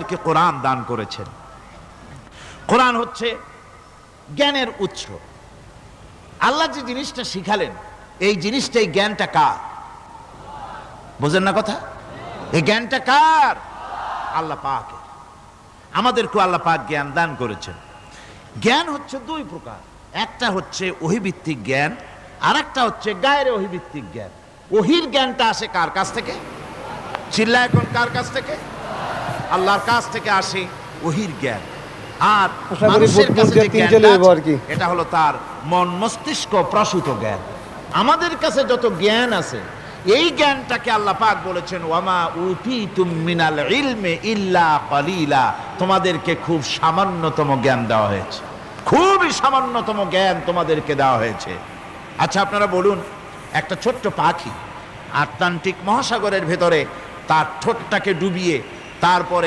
আমাদেরকে কোরআন দান করেছেন। কোরআন হচ্ছে জ্ঞানের উৎস। আল্লাহ যে জিনিসটা শিখালেন, এই জিনিসটাই জ্ঞানটা কার? বোঝেন না কথা? এই জ্ঞানটা কার? আল্লাহ পাকের। আমাদেরকে আল্লাহ পাক জ্ঞান দান করেছেন। জ্ঞান হচ্ছে দুই প্রকার, একটা হচ্ছে ওহীভিত্তিক জ্ঞান, আর একটা হচ্ছে গায়রে ওহীভিত্তিক জ্ঞান। ওহীর জ্ঞানটা আসে কার কাছ থেকে? চিল্লা এখন, কার কাছ থেকে? আল্লাহর কাছ থেকে আসে ওহীর জ্ঞান। আর মানুষের কাছে যে জ্ঞানটা আছে, এটা হলো তার মন মস্তিষ্ক প্রসূত জ্ঞান। আমাদের কাছে যত জ্ঞান আছে, এই জ্ঞানটাকে আল্লাহ পাক বলেছেন ওয়ামা উতীতুম মিনাল ইলমি ইল্লা কালিলা, তোমাদেরকে খুব সামান্যতম জ্ঞান দেওয়া হয়েছে, খুবই সামান্যতম জ্ঞান তোমাদেরকে দেওয়া হয়েছে। আচ্ছা আপনারা বলুন, একটা ছোট্ট পাখি আটলান্টিক মহাসাগরের ভেতরে তার ঠোঁটটাকে ডুবিয়ে তারপরে